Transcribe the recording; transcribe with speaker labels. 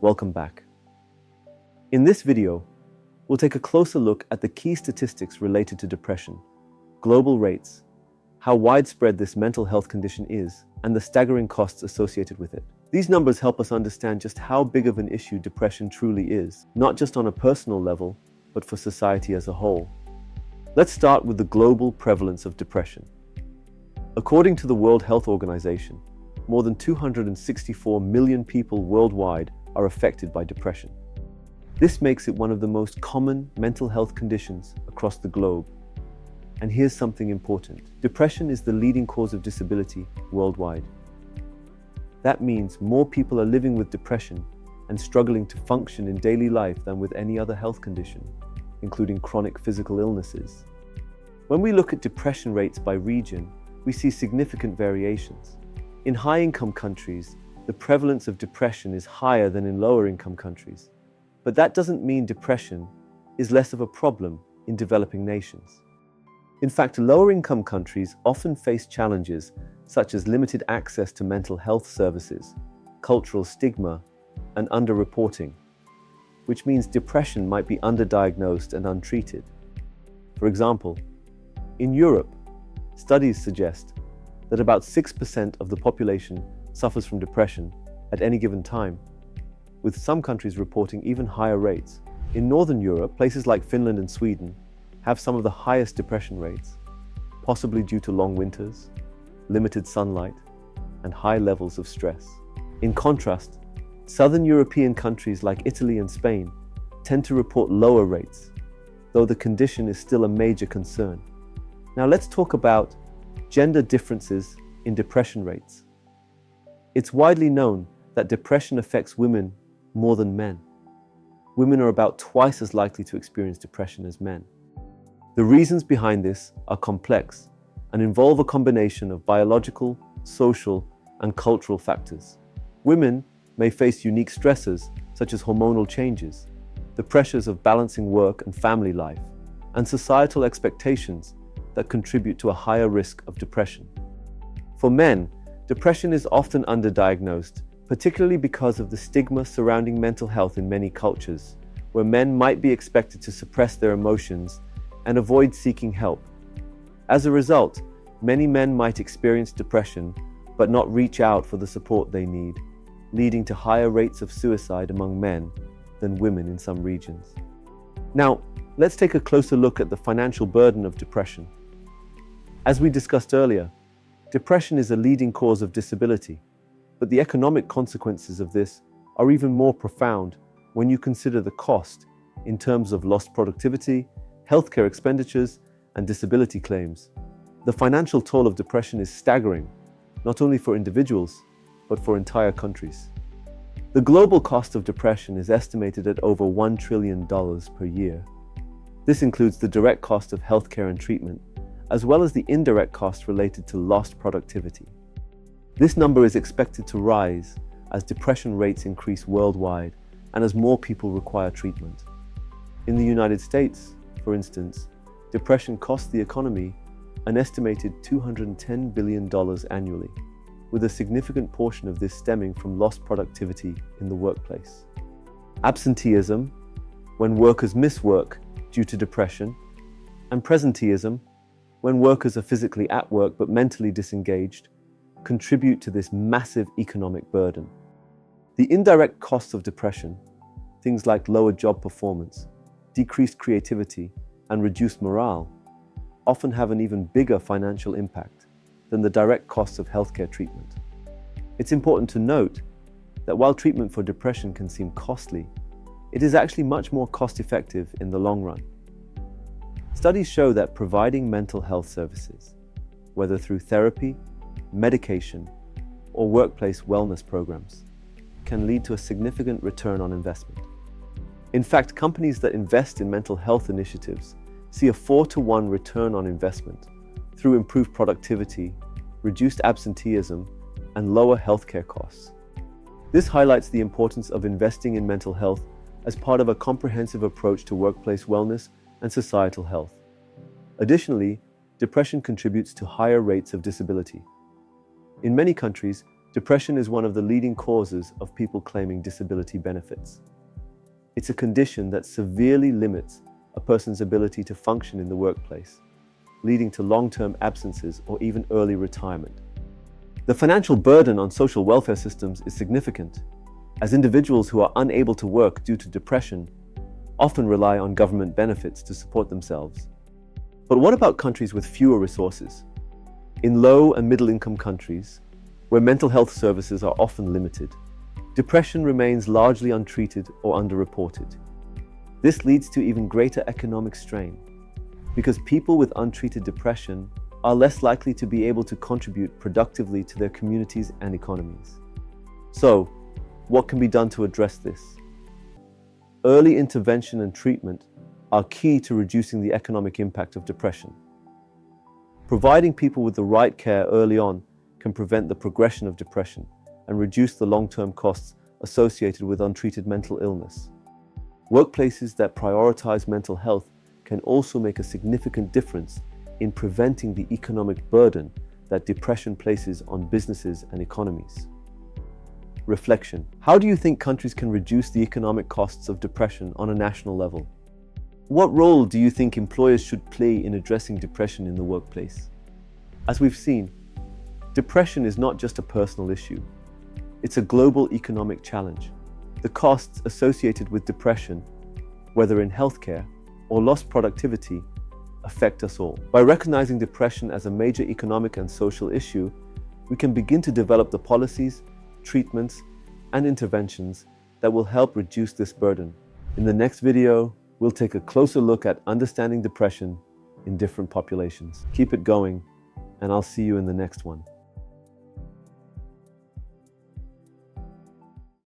Speaker 1: Welcome back. In this video, we'll take a closer look at the key statistics related to depression, global rates, how widespread this mental health condition is, and the staggering costs associated with it. These numbers help us understand just how big of an issue depression truly is, not just on a personal level, but for society as a whole. Let's start with the global prevalence of depression. According to the World Health Organization, more than 264 million people worldwide are affected by depression. This makes it one of the most common mental health conditions across the globe. And here's something important. Depression is the leading cause of disability worldwide. That means more people are living with depression and struggling to function in daily life than with any other health condition, including chronic physical illnesses. When we look at depression rates by region, we see significant variations. In high-income countries, the prevalence of depression is higher than in lower-income countries. But that doesn't mean depression is less of a problem in developing nations. In fact, lower-income countries often face challenges such as limited access to mental health services, cultural stigma, and underreporting, which means depression might be underdiagnosed and untreated. For example, in Europe, studies suggest that about 6% of the population suffers from depression at any given time, with some countries reporting even higher rates. In Northern Europe, places like Finland and Sweden have some of the highest depression rates, possibly due to long winters, limited sunlight, and high levels of stress. In contrast, Southern European countries like Italy and Spain tend to report lower rates, though the condition is still a major concern. Now let's talk about gender differences in depression rates. It's widely known that depression affects women more than men. Women are about twice as likely to experience depression as men. The reasons behind this are complex and involve a combination of biological, social, and cultural factors. Women may face unique stressors such as hormonal changes, the pressures of balancing work and family life, and societal expectations that contribute to a higher risk of depression. For men, depression is often underdiagnosed, particularly because of the stigma surrounding mental health in many cultures, where men might be expected to suppress their emotions and avoid seeking help. As a result, many men might experience depression but not reach out for the support they need, leading to higher rates of suicide among men than women in some regions. Now, let's take a closer look at the financial burden of depression. As we discussed earlier, depression is a leading cause of disability, but the economic consequences of this are even more profound when you consider the cost in terms of lost productivity, healthcare expenditures, and disability claims. The financial toll of depression is staggering, not only for individuals, but for entire countries. The global cost of depression is estimated at over $1 trillion per year. This includes the direct cost of healthcare and treatment, as well as the indirect costs related to lost productivity. This number is expected to rise as depression rates increase worldwide and as more people require treatment. In the United States, for instance, depression costs the economy an estimated $210 billion annually, with a significant portion of this stemming from lost productivity in the workplace. Absenteeism, when workers miss work due to depression, and presenteeism, when workers are physically at work but mentally disengaged, contribute to this massive economic burden. The indirect costs of depression, things like lower job performance, decreased creativity, and reduced morale, often have an even bigger financial impact than the direct costs of healthcare treatment. It's important to note that while treatment for depression can seem costly, it is actually much more cost-effective in the long run. Studies show that providing mental health services, whether through therapy, medication, or workplace wellness programs, can lead to a significant return on investment. In fact, companies that invest in mental health initiatives see a 4-to-1 return on investment through improved productivity, reduced absenteeism, and lower healthcare costs. This highlights the importance of investing in mental health as part of a comprehensive approach to workplace wellness and societal health. Additionally, depression contributes to higher rates of disability. In many countries, Depression is one of the leading causes of people claiming disability benefits. It's a condition that severely limits a person's ability to function in the workplace, leading to long-term absences or even early retirement. The financial burden on social welfare systems is significant, as individuals who are unable to work due to depression often rely on government benefits to support themselves. But what about countries with fewer resources? In low and middle-income countries, where mental health services are often limited, depression remains largely untreated or underreported. This leads to even greater economic strain, because people with untreated depression are less likely to be able to contribute productively to their communities and economies. So, what can be done to address this? Early intervention and treatment are key to reducing the economic impact of depression. Providing people with the right care early on can prevent the progression of depression and reduce the long-term costs associated with untreated mental illness. Workplaces that prioritize mental health can also make a significant difference in preventing the economic burden that depression places on businesses and economies. Reflection. How do you think countries can reduce the economic costs of depression on a national level? What role do you think employers should play in addressing depression in the workplace? As we've seen, depression is not just a personal issue. It's a global economic challenge. The costs associated with depression, whether in healthcare or lost productivity, affect us all. By recognizing depression as a major economic and social issue, we can begin to develop the policies, treatments, and interventions that will help reduce this burden. In the next video, we'll take a closer look at understanding depression in different populations. Keep it going, and I'll see you in the next one.